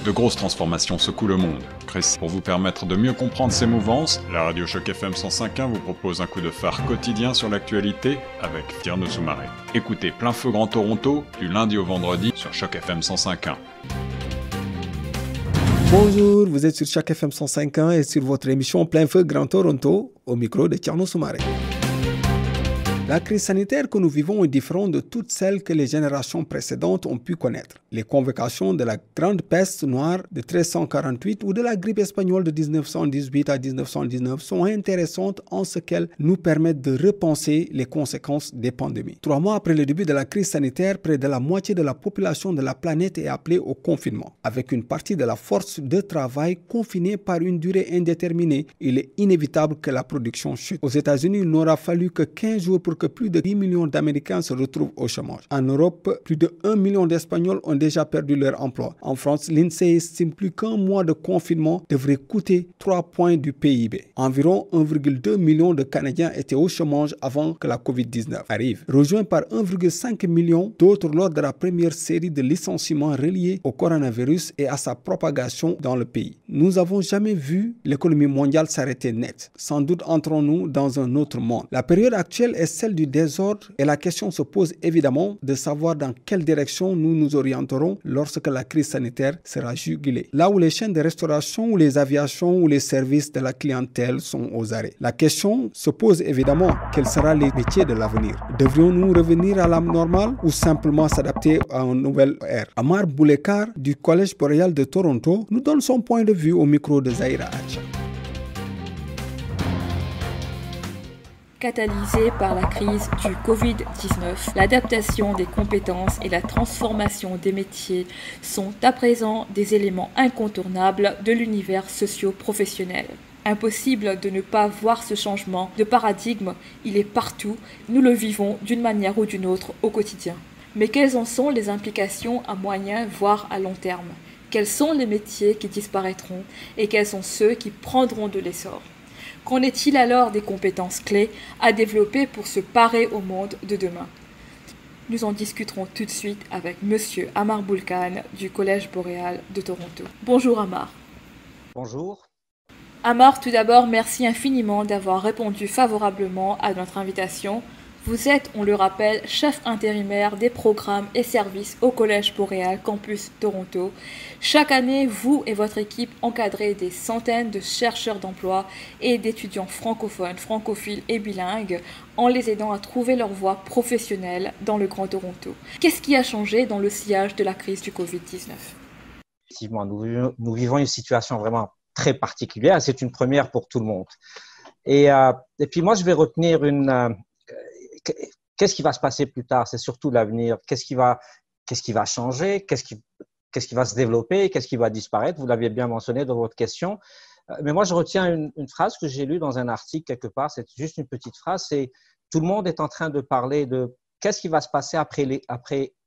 De grosses transformations secouent le monde. Pour vous permettre de mieux comprendre ces mouvances, la radio Choc FM 105.1 vous propose un coup de phare quotidien sur l'actualité avec Tierno Soumaré. Écoutez Plein Feu Grand Toronto du lundi au vendredi sur Choc FM 105.1. Bonjour, vous êtes sur Choc FM 105.1 et sur votre émission Plein Feu Grand Toronto, au micro de Tierno Soumaré. La crise sanitaire que nous vivons est différente de toutes celles que les générations précédentes ont pu connaître. Les convocations de la grande peste noire de 1348 ou de la grippe espagnole de 1918 à 1919 sont intéressantes en ce qu'elles nous permettent de repenser les conséquences des pandémies. 3 mois après le début de la crise sanitaire, près de la moitié de la population de la planète est appelée au confinement. Avec une partie de la force de travail confinée par une durée indéterminée, il est inévitable que la production chute. Aux États-Unis, il n'aura fallu que 15 jours pour que plus de 10 millions d'Américains se retrouvent au chômage. En Europe, plus de 1 million d'Espagnols ont déjà perdu leur emploi. En France, l'INSEE estime plus qu'un mois de confinement devrait coûter 3 points du PIB. Environ 1,2 million de Canadiens étaient au chômage avant que la COVID-19 arrive, rejoint par 1,5 million d'autres lors de la première série de licenciements reliés au coronavirus et à sa propagation dans le pays. Nous n'avons jamais vu l'économie mondiale s'arrêter net. Sans doute entrons-nous dans un autre monde. La période actuelle est celle du désordre et la question se pose évidemment de savoir dans quelle direction nous nous orienterons lorsque la crise sanitaire sera jugulée. Là où les chaînes de restauration ou les aviations ou les services de la clientèle sont aux arrêts. La question se pose évidemment, quels seront les métiers de l'avenir? Devrions-nous revenir à la normale ou simplement s'adapter à une nouvelle ère? Amar Boulekar du Collège Boréal de Toronto nous donne son point de vue au micro de Zahira Acha. Catalysée par la crise du Covid-19, l'adaptation des compétences et la transformation des métiers sont à présent des éléments incontournables de l'univers socio-professionnel. Impossible de ne pas voir ce changement de paradigme, il est partout, nous le vivons d'une manière ou d'une autre au quotidien. Mais quelles en sont les implications à moyen voire à long terme? Quels sont les métiers qui disparaîtront et quels sont ceux qui prendront de l'essor? Qu'en est-il alors des compétences clés à développer pour se parer au monde de demain? Nous en discuterons tout de suite avec Monsieur Amar Boulekar du Collège Boréal de Toronto. Bonjour Amar. Bonjour. Amar, tout d'abord, merci infiniment d'avoir répondu favorablement à notre invitation. Vous êtes, on le rappelle, chef intérimaire des programmes et services au Collège Boréal Campus Toronto. Chaque année, vous et votre équipe encadrez des centaines de chercheurs d'emploi et d'étudiants francophones, francophiles et bilingues en les aidant à trouver leur voie professionnelle dans le Grand Toronto. Qu'est-ce qui a changé dans le sillage de la crise du Covid-19? Effectivement, nous vivons une situation vraiment très particulière. C'est une première pour tout le monde. Et puis moi, je vais retenir qu'est-ce qui va se passer plus tard? C'est surtout l'avenir. Qu'est-ce qui va changer? Qu'est-ce qui va se développer? Qu'est-ce qui va disparaître? Vous l'aviez bien mentionné dans votre question. Mais moi, je retiens une phrase que j'ai lue dans un article quelque part. C'est juste une petite phrase. C'est tout le monde est en train de parler de qu'est-ce qui va se passer après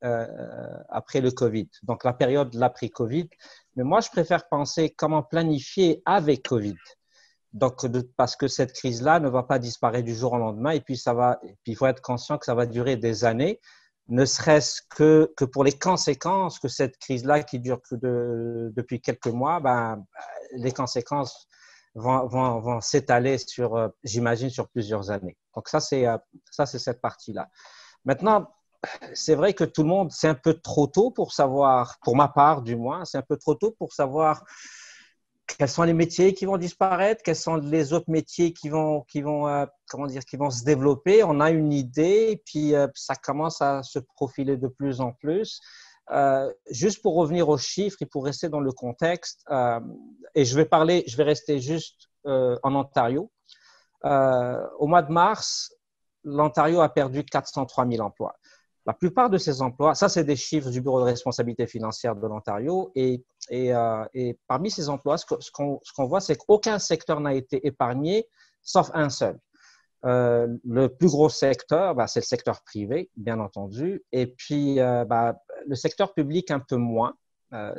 le Covid. Donc, la période de l'après-Covid. Mais moi, je préfère penser comment planifier avec Covid. Donc, parce que cette crise-là ne va pas disparaître du jour au lendemain et puis il faut être conscient que ça va durer des années, ne serait-ce que pour les conséquences que cette crise-là qui dure depuis quelques mois, les conséquences vont s'étaler j'imagine, sur plusieurs années. Donc, ça, c'est cette partie-là. Maintenant, c'est vrai que tout le monde, c'est un peu trop tôt pour savoir, pour ma part du moins, c'est un peu trop tôt pour savoir quels sont les métiers qui vont disparaître, quels sont les autres métiers qui vont se développer. On a une idée et puis ça commence à se profiler de plus en plus. Juste pour revenir aux chiffres et pour rester dans le contexte, et je vais rester juste en Ontario. Au mois de mars, l'Ontario a perdu 403 000 emplois. La plupart de ces emplois, ça c'est des chiffres du Bureau de responsabilité financière de l'Ontario, et parmi ces emplois, ce qu'on voit, c'est qu'aucun secteur n'a été épargné, sauf un seul. Le plus gros secteur, c'est le secteur privé, bien entendu, et puis le secteur public un peu moins,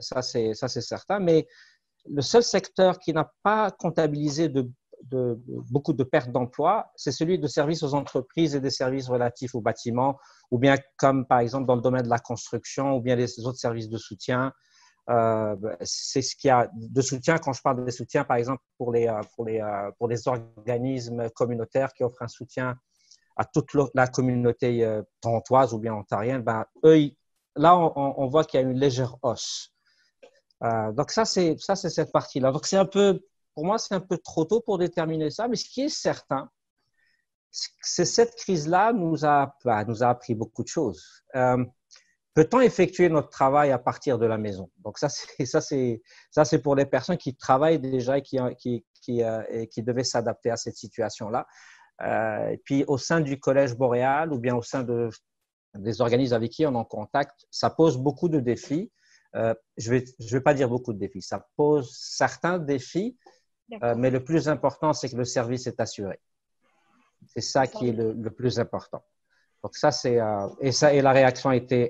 ça c'est certain, mais le seul secteur qui n'a pas comptabilisé beaucoup de pertes d'emplois, c'est celui de services aux entreprises et des services relatifs aux bâtiments, ou bien comme par exemple dans le domaine de la construction, ou bien les autres services de soutien, C'est ce qu'il y a de soutien. Quand je parle de soutien, par exemple, pour les organismes communautaires qui offrent un soutien à toute la communauté torontoise ou bien ontarienne, ben, eux, là, on voit qu'il y a une légère hausse. Donc, ça, c'est cette partie-là. Donc, pour moi, c'est un peu trop tôt pour déterminer ça. Mais ce qui est certain, c'est cette crise-là nous a appris beaucoup de choses. Peut-on effectuer notre travail à partir de la maison? Donc, ça, c'est pour les personnes qui travaillent déjà et qui devaient s'adapter à cette situation-là. Et puis, au sein du Collège Boréal ou bien au sein des organismes avec qui on est en contact, ça pose beaucoup de défis. Je vais pas dire beaucoup de défis. Ça pose certains défis, mais le plus important, c'est que le service est assuré. C'est ça qui est le plus important. Donc ça, et la réaction a été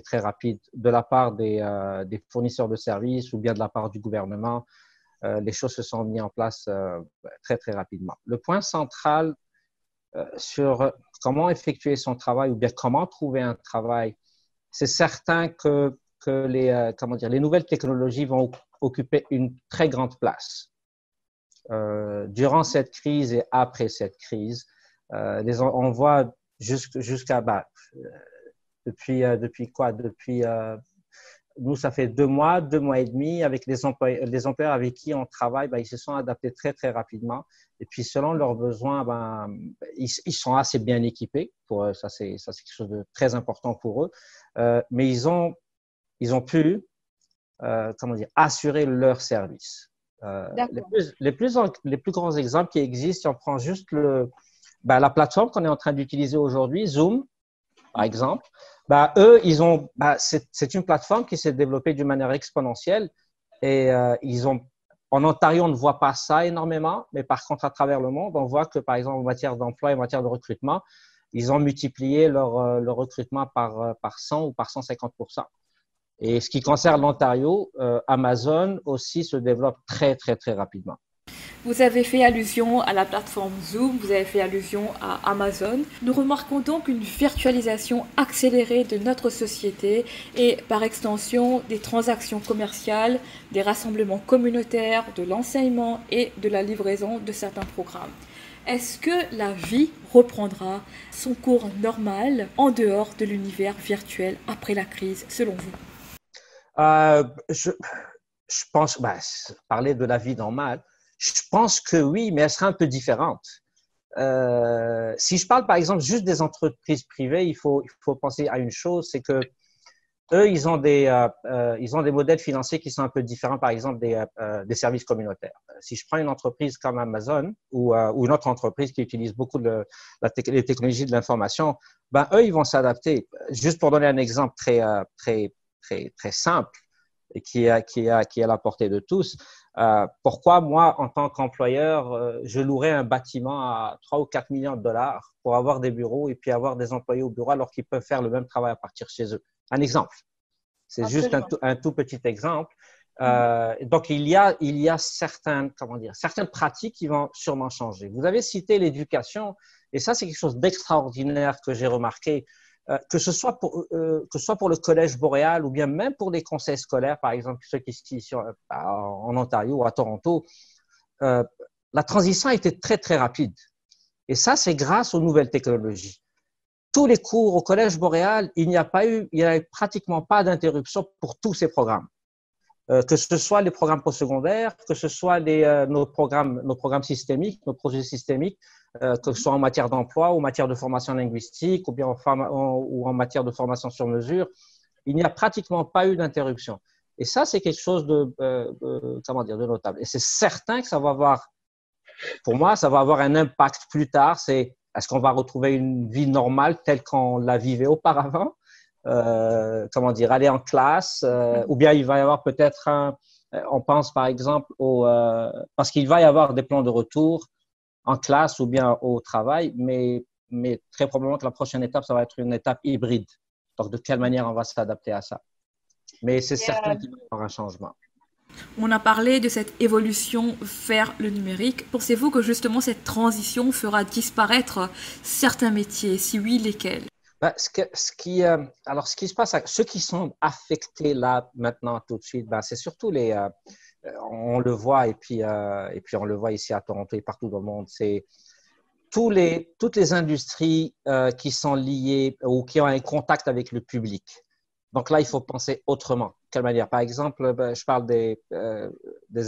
très rapide de la part des fournisseurs de services ou bien de la part du gouvernement. Les choses se sont mises en place très, très rapidement. Le point central sur comment effectuer son travail ou bien comment trouver un travail, c'est certain que les nouvelles technologies vont occuper une très grande place. Durant cette crise et après cette crise, on voit jusqu'à depuis quoi? Nous, ça fait 2 mois et demi avec les employeurs avec qui on travaille, ils se sont adaptés très, très rapidement. Et puis, selon leurs besoins, ils sont assez bien équipés. Ça, c'est quelque chose de très important pour eux. Mais ils ont pu, assurer leur service. Les plus grands exemples qui existent, si on prend juste la plateforme qu'on est en train d'utiliser aujourd'hui, Zoom, par exemple, eux, c'est une plateforme qui s'est développée d'une manière exponentielle et en Ontario, on ne voit pas ça énormément, mais par contre, à travers le monde, on voit que, par exemple, en matière d'emploi et en matière de recrutement, ils ont multiplié leur recrutement par 100 ou par 150%. Et ce qui concerne l'Ontario, Amazon aussi se développe très, très, très rapidement. Vous avez fait allusion à la plateforme Zoom, vous avez fait allusion à Amazon. Nous remarquons donc une virtualisation accélérée de notre société et par extension des transactions commerciales, des rassemblements communautaires, de l'enseignement et de la livraison de certains programmes. Est-ce que la vie reprendra son cours normal en dehors de l'univers virtuel après la crise, selon vous? Je pense, parler de la vie normale, je pense que oui, mais elle sera un peu différente. Si je parle par exemple juste des entreprises privées, il faut penser à une chose, c'est que eux, ils ont des modèles financiers qui sont un peu différents, par exemple des services communautaires. Si je prends une entreprise comme Amazon ou une autre entreprise qui utilise beaucoup les technologies de l'information, eux, ils vont s'adapter. Juste pour donner un exemple très simple et qui est à la portée de tous. Pourquoi moi, en tant qu'employeur, je louerais un bâtiment à 3 ou 4 millions de dollars pour avoir des bureaux et puis avoir des employés au bureau alors qu'ils peuvent faire le même travail à partir de chez eux? Un exemple. C'est juste un tout petit exemple. Donc, il y a certaines pratiques qui vont sûrement changer. Vous avez cité l'éducation et ça, c'est quelque chose d'extraordinaire que j'ai remarqué. Que ce soit pour le Collège Boréal ou bien même pour les conseils scolaires, par exemple, ceux qui sont en Ontario ou à Toronto, la transition a été très, très rapide. Et ça, c'est grâce aux nouvelles technologies. Tous les cours au Collège Boréal, il n'y a pratiquement pas d'interruption pour tous ces programmes. Que ce soit les programmes postsecondaires, que ce soit nos programmes systémiques, nos projets systémiques, que ce soit en matière d'emploi ou en matière de formation linguistique ou bien en matière de formation sur mesure, il n'y a pratiquement pas eu d'interruption. Et ça, c'est quelque chose de notable. Et c'est certain que ça va avoir un impact plus tard. Est-ce qu'on va retrouver une vie normale telle qu'on la vivait auparavant? Aller en classe, ou bien il va y avoir peut-être on pense par exemple parce qu'il va y avoir des plans de retour en classe ou bien au travail, mais très probablement que la prochaine étape, ça va être une étape hybride. Donc, de quelle manière on va s'adapter à ça? Mais c'est certain qu'il va y avoir un changement. On a parlé de cette évolution vers le numérique. Pensez-vous que justement cette transition fera disparaître certains métiers? Si oui, lesquels? Ce qui se passe, ceux qui sont affectés là maintenant tout de suite, c'est surtout on le voit et puis on le voit ici à Toronto et partout dans le monde, c'est toutes les industries qui sont liées ou qui ont un contact avec le public. Donc là, il faut penser autrement. De quelle manière? Par exemple, je parle des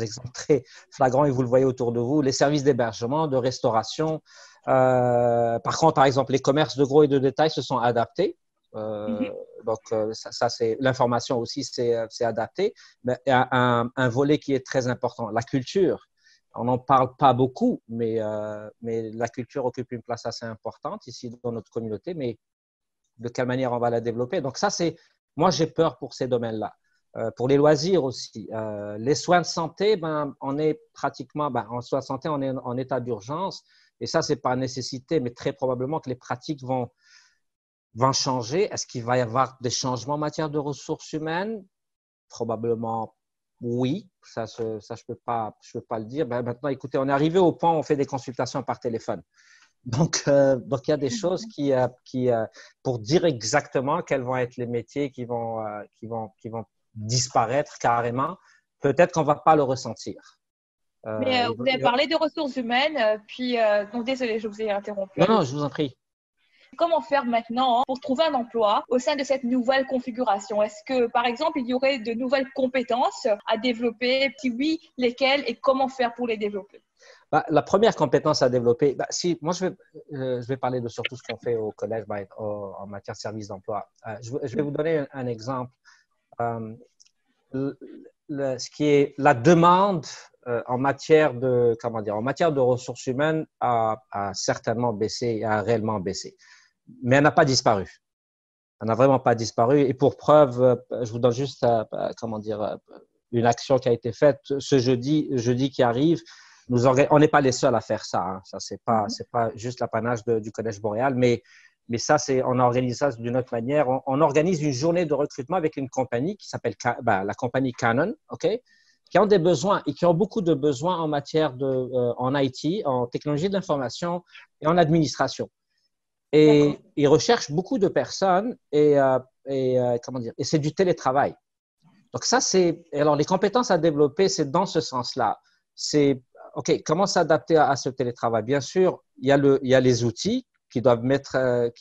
exemples très flagrants et vous le voyez autour de vous, les services d'hébergement, de restauration. Par contre, par exemple, les commerces de gros et de détail se sont adaptés. Donc, ça c'est l'information aussi, c'est adapté. Mais il y a un volet qui est très important, la culture. On n'en parle pas beaucoup, mais la culture occupe une place assez importante ici dans notre communauté. Mais de quelle manière on va la développer? Donc, moi, j'ai peur pour ces domaines-là. Pour les loisirs aussi. Les soins de santé, on est pratiquement, en soins de santé, on est en état d'urgence. Et ça, c'est par nécessité, mais très probablement que les pratiques vont changer. Est-ce qu'il va y avoir des changements en matière de ressources humaines? Probablement oui. Ça je peux pas le dire. Maintenant, écoutez, on est arrivé au point où on fait des consultations par téléphone. Donc, il y a des choses qui pour dire exactement quels vont être les métiers qui vont disparaître carrément, peut-être qu'on va pas le ressentir. Mais vous avez parlé de ressources humaines, donc désolé, je vous ai interrompu. Non, je vous en prie. Comment faire maintenant pour trouver un emploi au sein de cette nouvelle configuration? Est-ce que, par exemple, il y aurait de nouvelles compétences à développer? Si oui, lesquelles et comment faire pour les développer? La première compétence à développer, moi je vais parler de surtout ce qu'on fait au collège en matière de service d'emploi. Je vais vous donner un exemple. Ce qui est la demande en matière de ressources humaines a certainement baissé, a réellement baissé. Mais elle n'a pas disparu. Elle n'a vraiment pas disparu. Et pour preuve, je vous donne juste, une action qui a été faite ce jeudi qui arrive. On n'est pas les seuls à faire ça. Hein. Ça, c'est pas juste l'apanage du Collège Boréal, mais ça, on organise ça d'une autre manière. On organise une journée de recrutement avec une compagnie qui s'appelle la compagnie Canon, OK? Qui ont des besoins et qui ont beaucoup de besoins en matière en IT, en technologie de l'information et en administration. Et ils recherchent beaucoup de personnes et c'est du télétravail. Donc ça, alors les compétences à développer, c'est dans ce sens-là. C'est OK, comment s'adapter à ce télétravail? Bien sûr, il y a les outils qui doivent être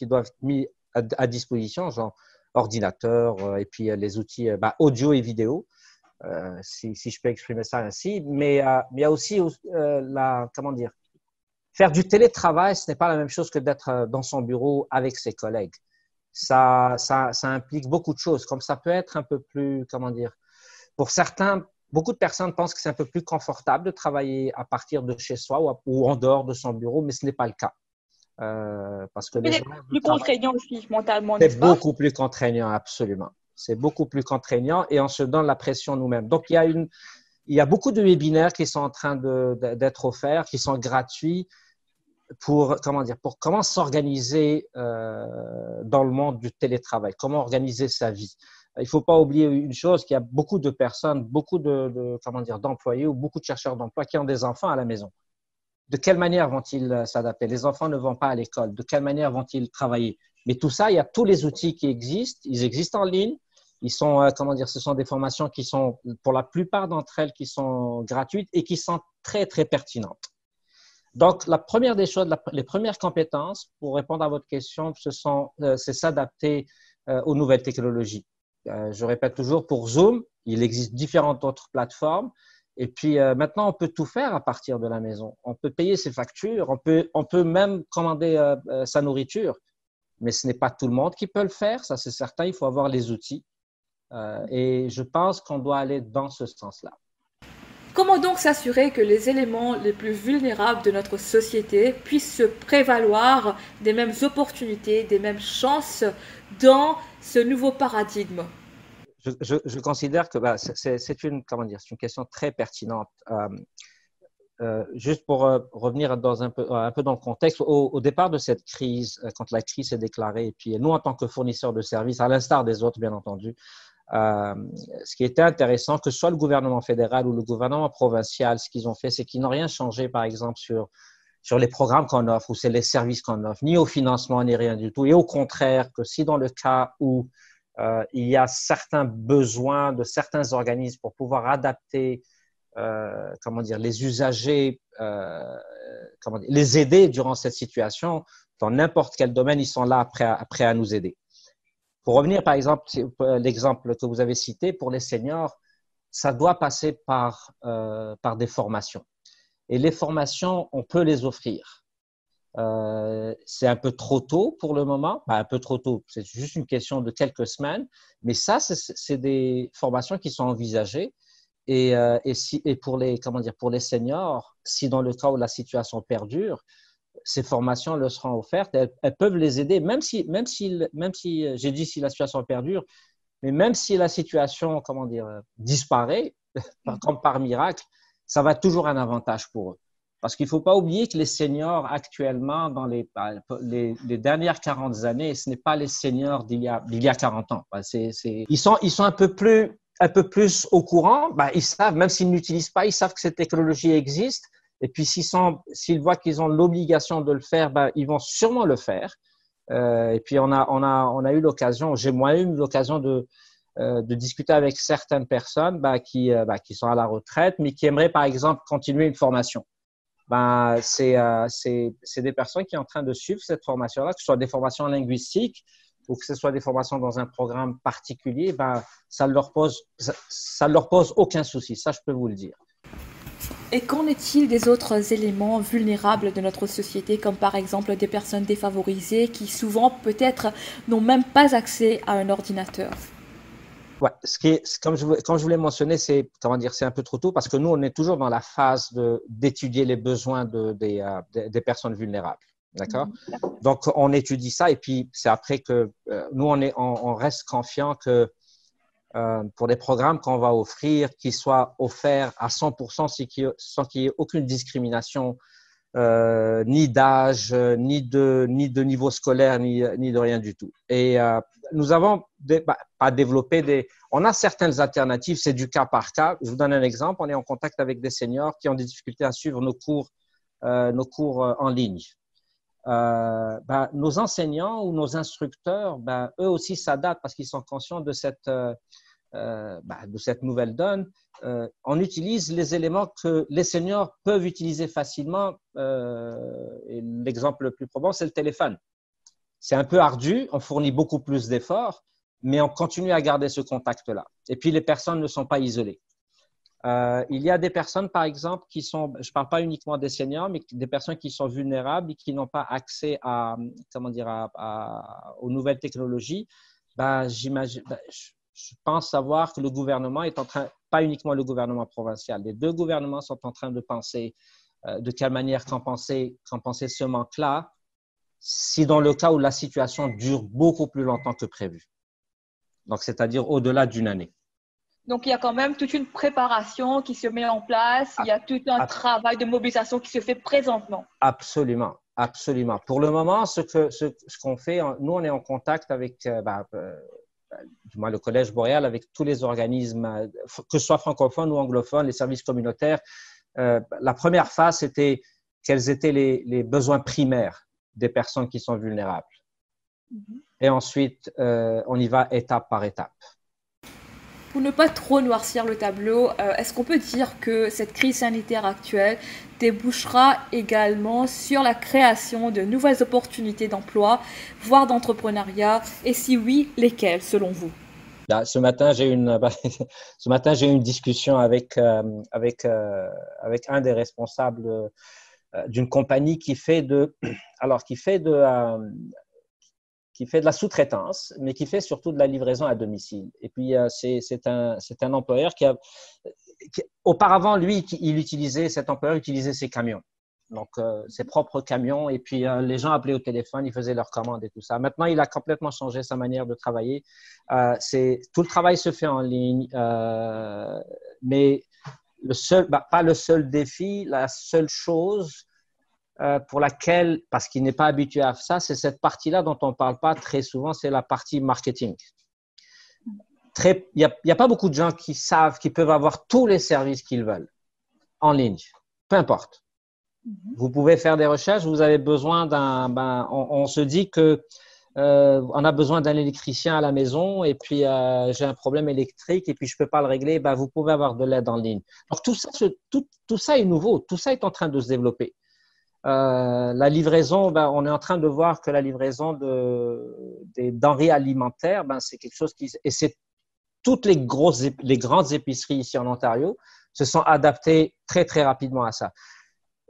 mis à disposition, genre ordinateur et puis les outils audio et vidéo, si je peux exprimer ça ainsi. Mais il y a aussi faire du télétravail, ce n'est pas la même chose que d'être dans son bureau avec ses collègues. Ça implique beaucoup de choses, comme ça peut être un peu plus, pour certains, beaucoup de personnes pensent que c'est un peu plus confortable de travailler à partir de chez soi ou en dehors de son bureau, mais ce n'est pas le cas. Parce que c'est plus contraignant aussi mentalement, n'est-ce pas? C'est beaucoup plus contraignant, absolument. C'est beaucoup plus contraignant et on se donne la pression nous-mêmes. Donc, il y a beaucoup de webinaires qui sont en train d'être offerts, qui sont gratuits pour comment s'organiser dans le monde du télétravail, comment organiser sa vie. Il ne faut pas oublier une chose, qu'il y a beaucoup de personnes, beaucoup d'employés ou beaucoup de chercheurs d'emploi qui ont des enfants à la maison. De quelle manière vont-ils s'adapter? Les enfants ne vont pas à l'école. De quelle manière vont-ils travailler? Mais tout ça, il y a tous les outils qui existent. Ils existent en ligne. Ils sont, ce sont des formations qui sont, pour la plupart d'entre elles, qui sont gratuites et qui sont très, très pertinentes. Donc, la première des choses, les premières compétences, pour répondre à votre question, c'est s'adapter aux nouvelles technologies. Je répète toujours, pour Zoom, il existe différentes autres plateformes. Et puis, maintenant, on peut tout faire à partir de la maison. On peut payer ses factures, on peut même commander sa nourriture. Mais ce n'est pas tout le monde qui peut le faire, ça c'est certain. Il faut avoir les outils. Et je pense qu'on doit aller dans ce sens-là. Comment donc s'assurer que les éléments les plus vulnérables de notre société puissent se prévaloir des mêmes opportunités, des mêmes chances dans ce nouveau paradigme? Je considère que c'est une question très pertinente. Juste pour revenir un peu dans le contexte, au départ de cette crise, quand la crise s'est déclarée, et puis nous en tant que fournisseurs de services, à l'instar des autres bien entendu, ce qui était intéressant, que ce soit le gouvernement fédéral ou le gouvernement provincial, ce qu'ils ont fait, c'est qu'ils n'ont rien changé, par exemple, sur sur les programmes qu'on offre ou c'est les services qu'on offre, ni au financement, ni rien du tout. Et au contraire, que si dans le cas où il y a certains besoins de certains organismes pour pouvoir adapter les usagers, les aider durant cette situation, dans n'importe quel domaine, ils sont là prêts à nous aider. Pour revenir, par exemple, l'exemple que vous avez cité, pour les seniors, ça doit passer par des formations. Et les formations, on peut les offrir. C'est un peu trop tôt pour le moment. Un peu trop tôt, c'est juste une question de quelques semaines. Mais ça, c'est des formations qui sont envisagées. Et pour les seniors, si dans le cas où la situation perdure, ces formations leur seront offertes. Elles peuvent les aider, même si j'ai dit si la situation perdure, mais même si la situation, disparaît, comme par miracle, ça va toujours un avantage pour eux. Parce qu'il ne faut pas oublier que les seniors actuellement, dans les dernières 40 années, ce n'est pas les seniors d'il y a 40 ans. Ils sont un peu plus au courant. Ils savent, même s'ils n'utilisent pas, ils savent que cette technologie existe. Et puis, s'ils voient qu'ils ont l'obligation de le faire, ils vont sûrement le faire. Et puis, on a eu l'occasion, j'ai moi eu l'occasion de discuter avec certaines personnes qui sont à la retraite, mais qui aimeraient, par exemple, continuer une formation. C'est des personnes qui sont en train de suivre cette formation-là, que ce soit des formations linguistiques ou que ce soit des formations dans un programme particulier, ça ne leur pose aucun souci. Ça, je peux vous le dire. Et qu'en est-il des autres éléments vulnérables de notre société, comme par exemple des personnes défavorisées qui souvent peut-être n'ont même pas accès à un ordinateur? Ouais, comme je vous l'ai mentionné, c'est un peu trop tôt parce que nous, on est toujours dans la phase d'étudier les besoins des personnes vulnérables. D'accord? Donc, on étudie ça et puis c'est après que nous, on reste confiant que pour les programmes qu'on va offrir, qu'ils soient offerts à 100% sans qu'il y ait aucune discrimination, ni d'âge, ni de niveau scolaire, ni de rien du tout. Et nous avons pas développé on a certaines alternatives, c'est du cas par cas. Je vous donne un exemple. On est en contact avec des seniors qui ont des difficultés à suivre nos cours en ligne. Nos enseignants ou nos instructeurs, eux aussi s'adaptent parce qu'ils sont conscients de cette nouvelle donne. On utilise les éléments que les seniors peuvent utiliser facilement. Et l'exemple le plus probant, c'est le téléphone. C'est un peu ardu, on fournit beaucoup plus d'efforts, mais on continue à garder ce contact-là. Et puis, les personnes ne sont pas isolées. Il y a des personnes, par exemple, je ne parle pas uniquement des seniors, mais des personnes qui sont vulnérables et qui n'ont pas accès aux nouvelles technologies. Je pense savoir que le gouvernement est en train, pas uniquement le gouvernement provincial, les deux gouvernements sont en train de penser de quelle manière compenser ce manque-là, si dans le cas où la situation dure beaucoup plus longtemps que prévu. Donc, c'est-à-dire au-delà d'une année. Donc, il y a quand même toute une préparation qui se met en place. Il y a tout un travail de mobilisation qui se fait présentement. Absolument, absolument. Pour le moment, ce qu'on fait, nous, on est en contact avec du moins le Collège Boréal, avec tous les organismes, que ce soit francophones ou anglophones, les services communautaires. La première phase, c'était quels étaient les besoins primaires des personnes qui sont vulnérables. Et ensuite, on y va étape par étape. Pour ne pas trop noircir le tableau, est-ce qu'on peut dire que cette crise sanitaire actuelle débouchera également sur la création de nouvelles opportunités d'emploi, voire d'entrepreneuriat? Et si oui, lesquelles selon vous? Là, ce matin, j'ai eu une discussion avec un des responsables d'une compagnie qui fait de la sous-traitance, mais qui fait surtout de la livraison à domicile. Et puis, c'est un employeur qui auparavant, lui, cet employeur utilisait ses camions. Donc, ses propres camions. Et puis, les gens appelaient au téléphone, ils faisaient leurs commandes et tout ça. Maintenant, il a complètement changé sa manière de travailler. Tout le travail se fait en ligne. Mais pas le seul défi, la seule chose pour laquelle, parce qu'il n'est pas habitué à ça, c'est cette partie-là dont on ne parle pas très souvent, c'est la partie marketing. Il n'y a pas beaucoup de gens qui savent qu'ils peuvent avoir tous les services qu'ils veulent en ligne, peu importe. Vous pouvez faire des recherches, vous avez besoin on se dit que on a besoin d'un électricien à la maison et puis j'ai un problème électrique et puis je peux pas le régler, vous pouvez avoir de l'aide en ligne. Donc tout ça est nouveau, tout ça est en train de se développer. La livraison, on est en train de voir que la livraison des denrées alimentaires, c'est quelque chose et c'est toutes les grandes épiceries ici en Ontario se sont adaptées très très rapidement à ça.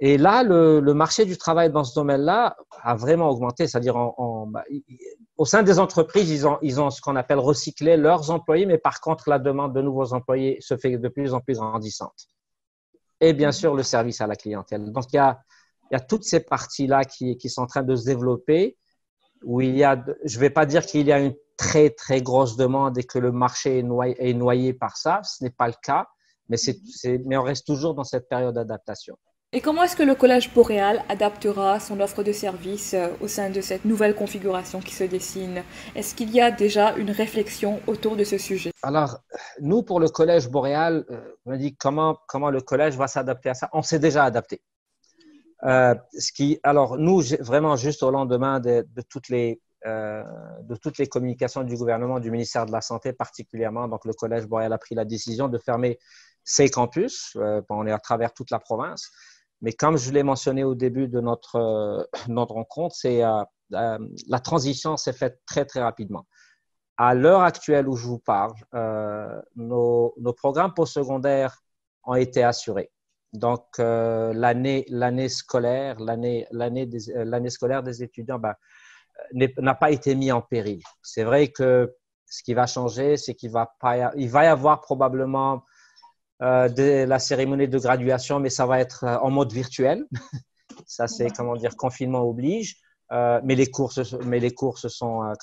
Et là, le marché du travail dans ce domaine-là a vraiment augmenté. C'est-à-dire, au sein des entreprises, ils ont ce qu'on appelle recycler leurs employés, mais par contre, la demande de nouveaux employés se fait de plus en plus grandissante. Et bien sûr, le service à la clientèle. Donc, il y a toutes ces parties-là qui sont en train de se développer, où je ne vais pas dire qu'il y a une très, très grosse demande et que le marché est noyé par ça. Ce n'est pas le cas, mais on reste toujours dans cette période d'adaptation. Et comment est-ce que le Collège Boréal adaptera son offre de services au sein de cette nouvelle configuration qui se dessine? Est-ce qu'il y a déjà une réflexion autour de ce sujet? Alors, nous, pour le Collège Boréal, on a dit comment le collège va s'adapter à ça. On s'est déjà adapté. Alors, nous, vraiment, juste au lendemain de toutes les communications du gouvernement, du ministère de la Santé particulièrement, donc le Collège Boréal a pris la décision de fermer ses campus. On est à travers toute la province. Mais comme je l'ai mentionné au début de notre rencontre, la transition s'est faite très, très rapidement. À l'heure actuelle où je vous parle, nos programmes postsecondaires ont été assurés. Donc, l'année scolaire des étudiants n'a pas été mise en péril. C'est vrai que ce qui va changer, c'est qu'il va y avoir probablement de la cérémonie de graduation, mais ça va être en mode virtuel. Ça, c'est, confinement oblige. Mais les cours se sont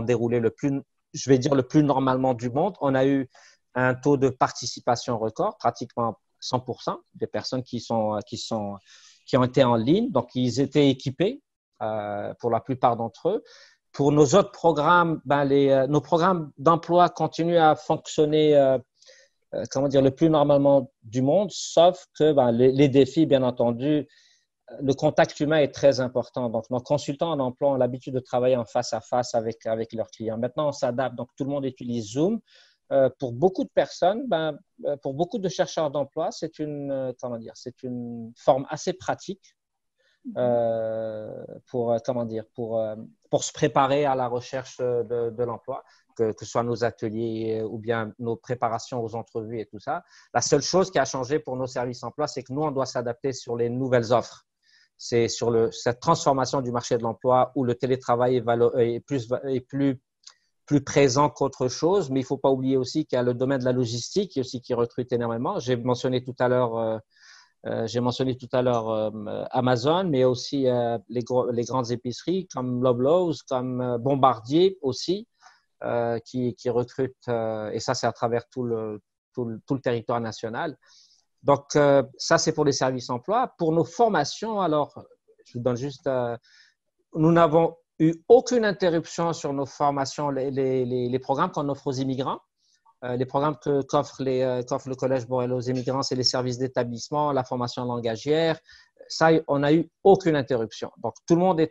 déroulés le plus normalement du monde. On a eu un taux de participation record, pratiquement 100% des personnes qui ont été en ligne. Donc, ils étaient équipés pour la plupart d'entre eux. Pour nos autres programmes, nos programmes d'emploi continuent à fonctionner le plus normalement du monde, sauf que les défis, bien entendu, le contact humain est très important. Donc, nos consultants en emploi ont l'habitude de travailler en face à face avec leurs clients. Maintenant, on s'adapte. Donc, tout le monde utilise Zoom. Pour beaucoup de personnes, pour beaucoup de chercheurs d'emploi, c'est une forme assez pratique pour se préparer à la recherche de l'emploi. Que ce soit nos ateliers ou bien nos préparations aux entrevues et tout ça. La seule chose qui a changé pour nos services emploi, c'est que nous, on doit s'adapter sur les nouvelles offres. C'est sur cette transformation du marché de l'emploi où le télétravail est plus présent qu'autre chose. Mais il ne faut pas oublier aussi qu'il y a le domaine de la logistique qui recrute énormément. J'ai mentionné tout à l'heure Amazon, mais aussi les grandes épiceries comme Loblaws, comme Bombardier aussi. Qui recrutent, et ça, c'est à travers tout le territoire national. Donc, ça, c'est pour les services emploi. Pour nos formations, alors, je vous donne juste… nous n'avons eu aucune interruption sur nos formations, les programmes qu'on offre aux immigrants. Les programmes qu'offre le Collège Boréal aux immigrants, c'est les services d'établissement, la formation langagière. Ça, on n'a eu aucune interruption. Donc, tout le monde est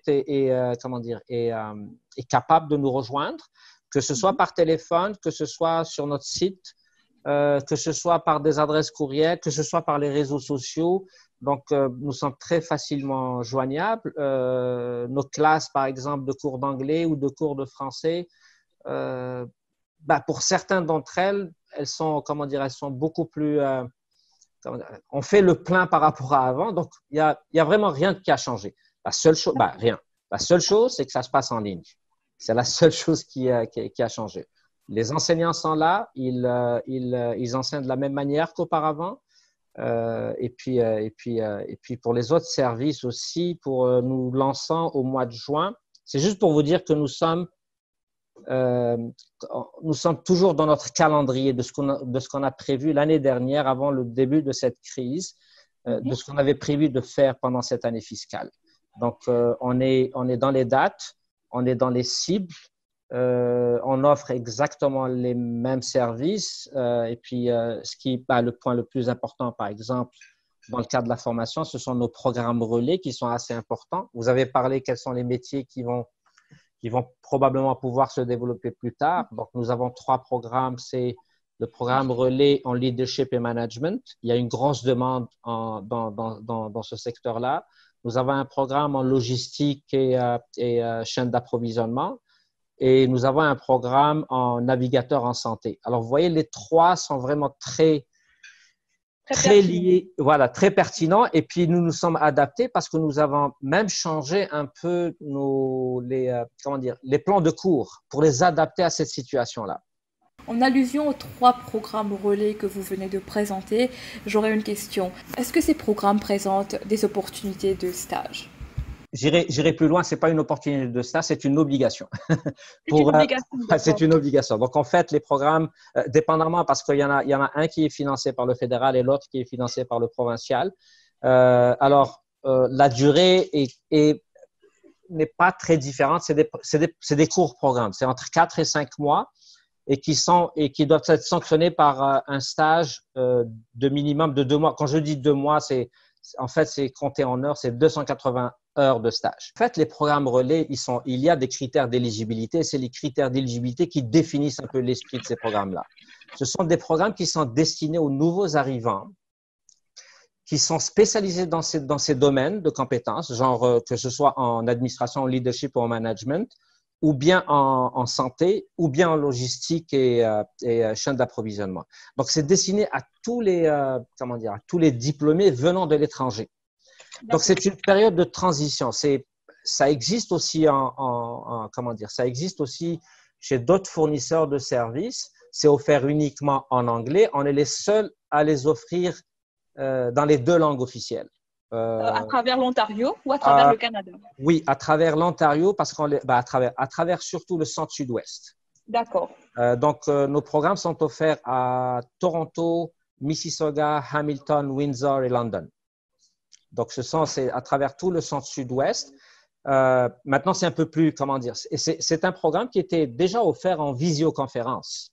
capable de nous rejoindre, que ce soit par téléphone, que ce soit sur notre site, que ce soit par des adresses courriels, que ce soit par les réseaux sociaux. Donc, nous sommes très facilement joignables. Nos classes, par exemple, de cours d'anglais ou de cours de français, pour certaines d'entre elles, elles sont beaucoup plus… on fait le plein par rapport à avant. Donc, il y a vraiment rien qui a changé. La seule chose, rien. La seule chose, c'est que ça se passe en ligne. C'est la seule chose qui a changé. Les enseignants sont là, ils enseignent de la même manière qu'auparavant. Et puis, pour les autres services aussi, pour nous lançant au mois de juin, c'est juste pour vous dire que nous sommes toujours dans notre calendrier de ce qu'on a prévu l'année dernière avant le début de cette crise, de ce qu'on avait prévu de faire pendant cette année fiscale. Donc, on est dans les dates. On est dans les cibles, on offre exactement les mêmes services et puis le point le plus important, par exemple, dans le cadre de la formation, ce sont nos programmes relais qui sont assez importants. Vous avez parlé quels sont les métiers qui vont probablement pouvoir se développer plus tard. Donc, nous avons 3 programmes. C'est le programme relais en leadership et management. Il y a une grosse demande dans ce secteur-là. Nous avons un programme en logistique et chaîne d'approvisionnement. Et nous avons un programme en navigateur en santé. Alors, vous voyez, les 3 sont vraiment très liés, voilà, très pertinents. Et puis, nous nous sommes adaptés parce que nous avons même changé un peu les plans de cours pour les adapter à cette situation-là. En allusion aux 3 programmes relais que vous venez de présenter, j'aurais une question. Est-ce que ces programmes présentent des opportunités de stage? J'irai plus loin, c'est pas une opportunité de stage, c'est une obligation. C'est une obligation. Donc, en fait, les programmes, dépendamment, parce qu'il y en a un qui est financé par le fédéral et l'autre qui est financé par le provincial. La durée n'est pas très différente. C'est des courts programmes. C'est entre 4 et 5 mois et qui doivent être sanctionnés par un stage de minimum de 2 mois. Quand je dis 2 mois, c'est compté en heures, c'est 280 heures de stage. En fait, les programmes relais, il y a des critères d'éligibilité. C'est les critères d'éligibilité qui définissent un peu l'esprit de ces programmes-là. Ce sont des programmes qui sont destinés aux nouveaux arrivants, qui sont spécialisés dans ces domaines de compétences, genre que ce soit en administration, en leadership ou en management, ou bien en santé, ou bien en logistique et chaîne d'approvisionnement. Donc, c'est destiné à tous les diplômés venant de l'étranger. Donc, c'est une période de transition. Ça existe aussi ça existe aussi chez d'autres fournisseurs de services. C'est offert uniquement en anglais. On est les seuls à les offrir dans les 2 langues officielles. À travers l'Ontario ou à travers le Canada? Oui, à travers l'Ontario, parce à travers surtout le centre-sud-ouest. D'accord. Donc, nos programmes sont offerts à Toronto, Mississauga, Hamilton, Windsor et London. Donc, c'est à travers tout le centre-sud-ouest. Maintenant, c'est un peu plus, c'est un programme qui était déjà offert en visioconférence.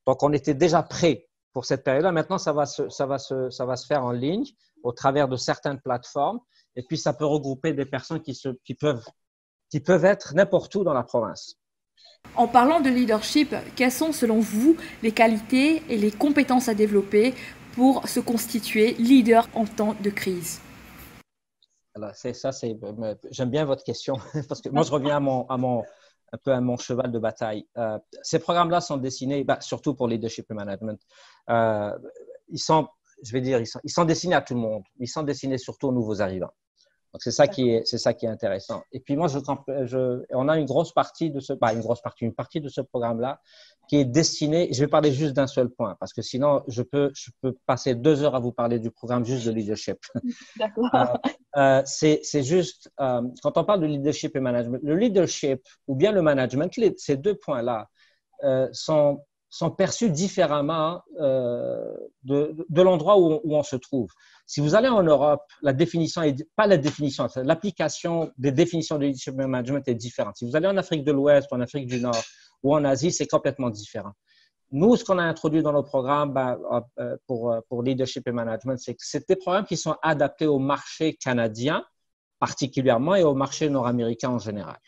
Donc, on était déjà prêt pour cette période-là. Maintenant, ça va se faire en ligne au travers de certaines plateformes. Et puis, ça peut regrouper des personnes qui peuvent être n'importe où dans la province. En parlant de leadership, quelles sont selon vous les qualités et les compétences à développer pour se constituer leader en temps de crise? Alors, j'aime bien votre question parce que moi, je reviens un peu à mon cheval de bataille. Ces programmes-là sont destinés, surtout pour leadership et management. Ils sont destinés à tout le monde. Ils sont destinés surtout aux nouveaux arrivants. Donc, c'est ça qui est intéressant. Et puis, moi, on a une partie de ce programme-là qui est destinée, je vais parler juste d'un seul point parce que sinon, je peux passer 2 heures à vous parler du programme juste de leadership. D'accord. C'est juste, quand on parle de leadership et management, le leadership ou bien le management, ces 2 points-là sont perçus différemment de l'endroit où on se trouve. Si vous allez en Europe, l'application des définitions de leadership et management est différente. Si vous allez en Afrique de l'Ouest ou en Afrique du Nord ou en Asie, c'est complètement différent. Nous, ce qu'on a introduit dans nos programmes pour leadership et management, c'est des programmes qui sont adaptés au marché canadien particulièrement et au marché nord-américain en général.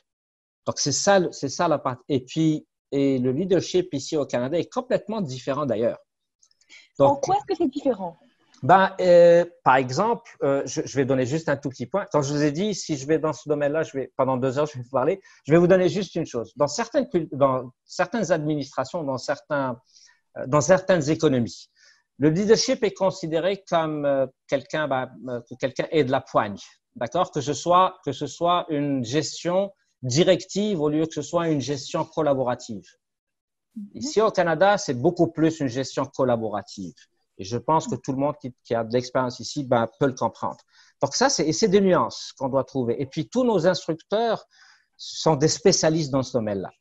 Donc, c'est ça la partie. Et le leadership ici au Canada est complètement différent d'ailleurs. En quoi est-ce que c'est différent? Par exemple, je vais donner juste un tout petit point. Quand je vous ai dit, si je vais dans ce domaine-là, pendant 2 heures, je vais vous parler. Je vais vous donner juste une chose. Dans certaines administrations, dans certaines économies, le leadership est considéré comme que quelqu'un ait de la poigne. D'accord? Que ce soit une gestion directive au lieu que ce soit une gestion collaborative. Ici au Canada, c'est beaucoup plus une gestion collaborative. Et je pense que tout le monde qui a de l'expérience ici peut le comprendre. Donc ça, c'est des nuances qu'on doit trouver. Et puis, tous nos instructeurs sont des spécialistes dans ce domaine-là.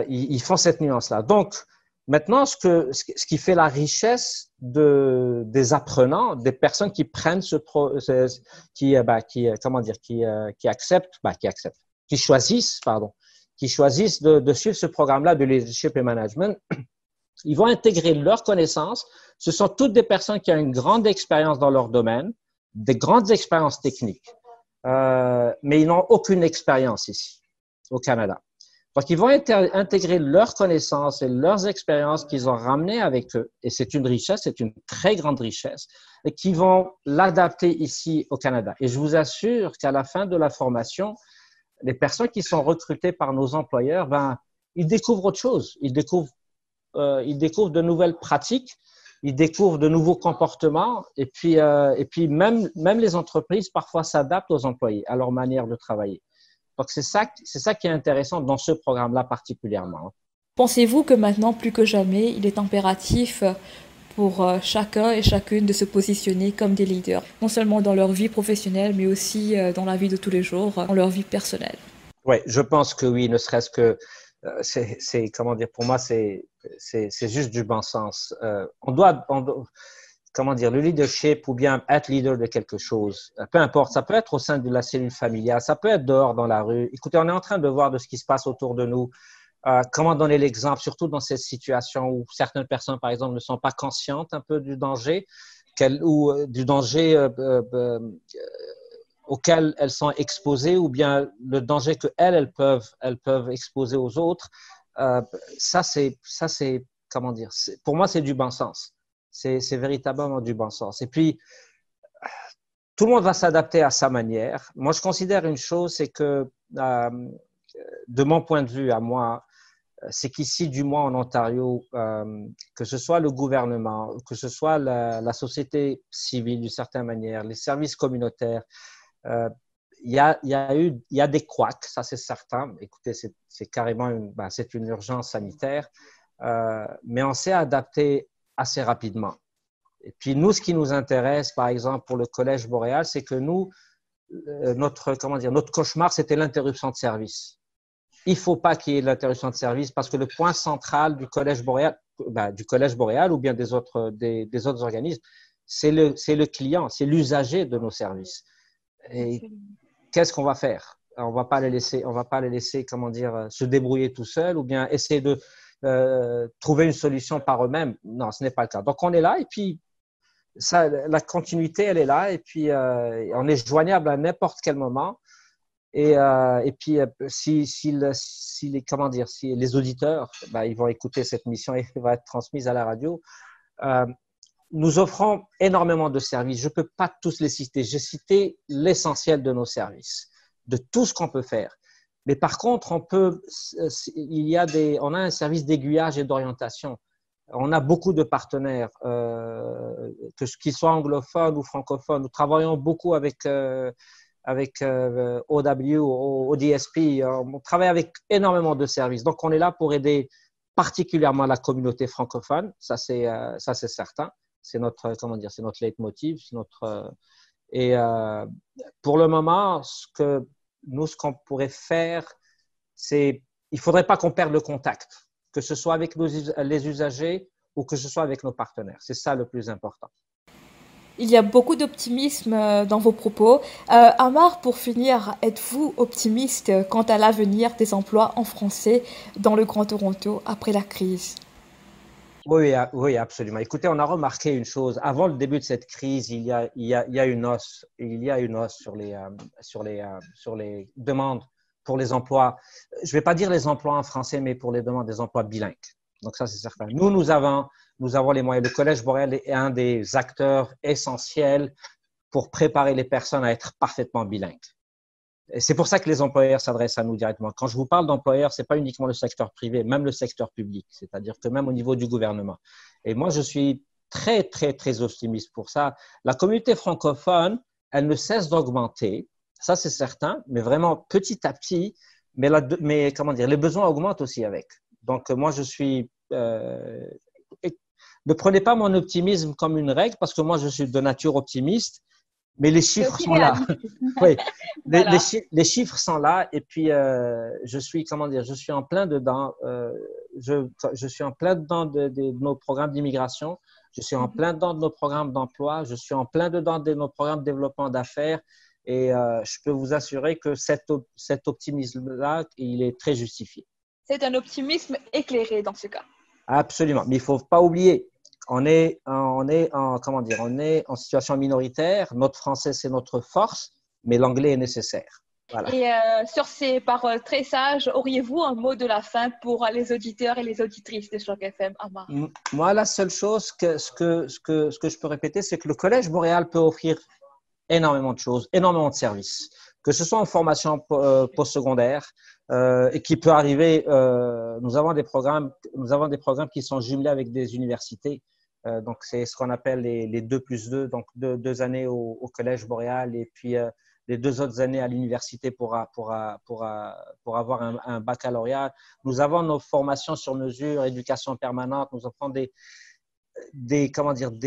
Ils font cette nuance-là. Donc, maintenant, ce qui fait la richesse des apprenants, des personnes qui prennent qui choisissent de suivre ce programme-là de leadership et management, Ils vont intégrer leurs connaissances. Ce sont toutes des personnes qui ont une grande expérience dans leur domaine, des grandes expériences techniques, mais ils n'ont aucune expérience ici, au Canada. Donc, ils vont intégrer leurs connaissances et leurs expériences qu'ils ont ramenées avec eux. Et c'est une richesse, c'est une très grande richesse, et qui vont l'adapter ici au Canada. Et je vous assure qu'à la fin de la formation, les personnes qui sont recrutées par nos employeurs, ils découvrent autre chose. Ils découvrent de nouvelles pratiques, ils découvrent de nouveaux comportements. Et puis même les entreprises, parfois, s'adaptent aux employés, à leur manière de travailler. Donc, c'est ça qui est intéressant dans ce programme-là particulièrement. Pensez-vous que maintenant, plus que jamais, il est impératif pour chacun et chacune de se positionner comme des leaders, non seulement dans leur vie professionnelle, mais aussi dans la vie de tous les jours, dans leur vie personnelle? Oui, je pense que oui, ne serait-ce que, comment dire, pour moi, c'est juste du bon sens. Comment dire, le leadership ou bien être leader de quelque chose, peu importe, ça peut être au sein de la cellule familiale, ça peut être dehors dans la rue. Écoutez, on est en train de voir de ce qui se passe autour de nous. Comment donner l'exemple, surtout dans cette situation où certaines personnes, par exemple, ne sont pas conscientes un peu du danger auquel elles sont exposées ou bien le danger que elles peuvent exposer aux autres. Ça c'est, comment dire, pour moi, c'est du bon sens. C'est véritablement du bon sens. Et puis, tout le monde va s'adapter à sa manière. Moi, je considère une chose, c'est que, de mon point de vue à moi, c'est qu'ici, du moins en Ontario, que ce soit le gouvernement, que ce soit la société civile d'une certaine manière, les services communautaires, il y a des couacs, ça c'est certain. Écoutez, c'est carrément c'est une urgence sanitaire, mais on s'est adapté assez rapidement. Et puis nous, ce qui nous intéresse, par exemple pour le Collège Boréal, c'est que nous, notre cauchemar, c'était l'interruption de service. Il ne faut pas qu'il y ait l'interruption de service parce que le point central du Collège Boréal, ou bien des autres organismes, c'est le client, c'est l'usager de nos services. Et qu'est-ce qu'on va faire? On va pas les laisser, comment dire, se débrouiller tout seuls ou bien essayer de trouver une solution par eux-mêmes. Non, ce n'est pas le cas. Donc, on est là et puis la continuité, elle est là et puis on est joignable à n'importe quel moment. Et puis, si les auditeurs, ils vont écouter cette mission et elle va être transmise à la radio. Nous offrons énormément de services. Je ne peux pas tous les citer. J'ai cité l'essentiel de nos services, de tout ce qu'on peut faire. Mais par contre, on a un service d'aiguillage et d'orientation. On a beaucoup de partenaires, qu'ils soient anglophones ou francophones. Nous travaillons beaucoup avec OW, ODSP. On travaille avec énormément de services. Donc, on est là pour aider particulièrement la communauté francophone. Ça, c'est certain. C'est notre leitmotiv. Et pour le moment, ce qu'on pourrait faire, c'est, il faudrait pas qu'on perde le contact, que ce soit avec les usagers ou que ce soit avec nos partenaires. C'est ça le plus important. Il y a beaucoup d'optimisme dans vos propos. Amar, pour finir, êtes-vous optimiste quant à l'avenir des emplois en français dans le Grand Toronto après la crise? Oui, absolument. Écoutez, on a remarqué une chose. Avant le début de cette crise, il y a une hausse sur les demandes pour les emplois. Je ne vais pas dire les emplois en français, mais pour les demandes des emplois bilingues. Donc ça, c'est certain. Nous avons les moyens. Le Collège Boréal est un des acteurs essentiels pour préparer les personnes à être parfaitement bilingues. Et c'est pour ça que les employeurs s'adressent à nous directement. Quand je vous parle d'employeurs, c'est pas uniquement le secteur privé, même le secteur public. C'est-à-dire que même au niveau du gouvernement. Et moi, je suis très, très, très optimiste pour ça. La communauté francophone, elle ne cesse d'augmenter. Ça, c'est certain, mais vraiment petit à petit. Mais comment dire, les besoins augmentent aussi avec. Donc, moi, je suis… ne prenez pas mon optimisme comme une règle parce que moi, je suis de nature optimiste. Mais les chiffres sont là. Oui, voilà. Les chiffres sont là et puis je suis en plein dedans. Je suis en plein dedans de nos programmes d'immigration. Je suis en plein dedans de nos programmes d'emploi. Je suis en plein dedans de nos programmes de développement d'affaires. Et je peux vous assurer que cet optimisme-là, il est très justifié. C'est un optimisme éclairé dans ce cas. Absolument. Mais il faut pas oublier, on est en situation minoritaire. Notre français, c'est notre force, mais l'anglais est nécessaire. Voilà. Et sur ces paroles très sages, auriez-vous un mot de la fin pour les auditeurs et les auditrices de Choc FM, Amar? Moi, la seule chose que je peux répéter, c'est que le Collège Boréal peut offrir énormément de choses, énormément de services, que ce soit en formation postsecondaire et qui peut arriver. Nous avons des programmes qui sont jumelés avec des universités. Donc, c'est ce qu'on appelle les 2+2, donc deux années au Collège Boréal et puis les 2 autres années à l'université pour avoir un baccalauréat. Nous avons nos formations sur mesure, éducation permanente. Nous offrons des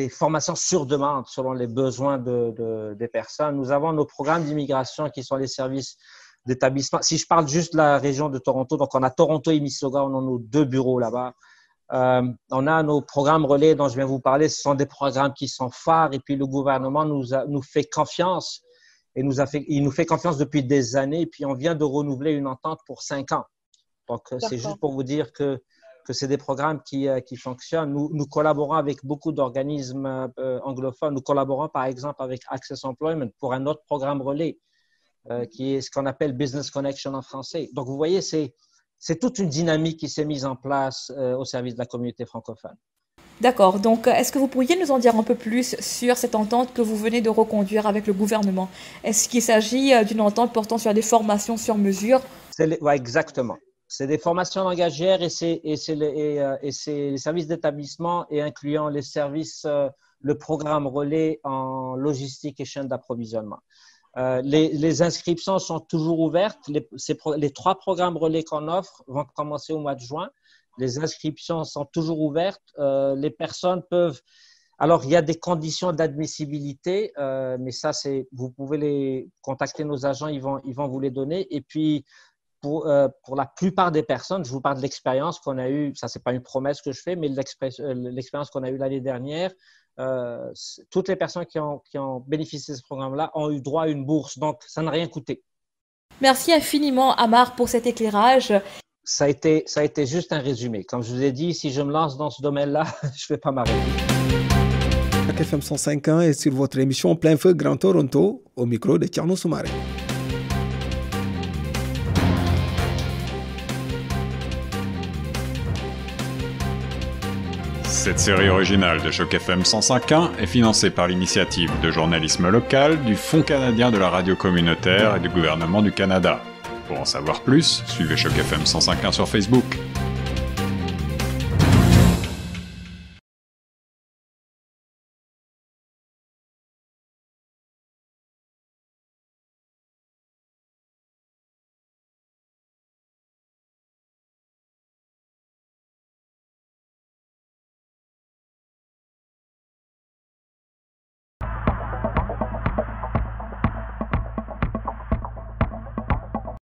formations sur demande selon les besoins des personnes. Nous avons nos programmes d'immigration qui sont les services d'établissement. Si je parle juste de la région de Toronto, donc on a Toronto et Mississauga, on a nos 2 bureaux là-bas. On a nos programmes relais dont je viens vous parler. Ce sont des programmes qui sont phares et puis le gouvernement nous fait confiance. Et il nous fait confiance depuis des années, et puis on vient de renouveler une entente pour 5 ans. Donc, c'est juste pour vous dire que c'est des programmes qui fonctionnent. Nous collaborons avec beaucoup d'organismes anglophones. Nous collaborons, par exemple, avec Access Employment pour un autre programme relais, qui est ce qu'on appelle Business Connection en français. Donc, vous voyez, c'est toute une dynamique qui s'est mise en place au service de la communauté francophone. D'accord. Donc, est-ce que vous pourriez nous en dire un peu plus sur cette entente que vous venez de reconduire avec le gouvernement? Est-ce qu'il s'agit d'une entente portant sur des formations sur mesure? Oui, exactement. C'est des formations langagières et c'est les services d'établissement et incluant les services, le programme relais en logistique et chaîne d'approvisionnement. Les inscriptions sont toujours ouvertes. Les 3 programmes relais qu'on offre vont commencer au mois de juin. Les inscriptions sont toujours ouvertes. Les personnes peuvent… Alors, il y a des conditions d'admissibilité, mais ça, vous pouvez contacter nos agents, ils vont vous les donner. Et puis, pour la plupart des personnes, je vous parle de l'expérience qu'on a eue, ça, ce n'est pas une promesse que je fais, mais l'expérience qu'on a eue l'année dernière, toutes les personnes qui ont bénéficié de ce programme-là ont eu droit à une bourse. Donc, ça n'a rien coûté. Merci infiniment, Amar, pour cet éclairage. Ça a été juste un résumé. Comme je vous ai dit, si je me lance dans ce domaine-là, je ne vais pas m'arrêter. Choc FM 105.1 est sur votre émission Plein Feu Grand Toronto, au micro de Thierno Soumaré. Cette série originale de Choc FM 105.1 est financée par l'initiative de journalisme local du Fonds canadien de la radio communautaire et du gouvernement du Canada. Pour en savoir plus, suivez Choc FM 105.1 sur Facebook.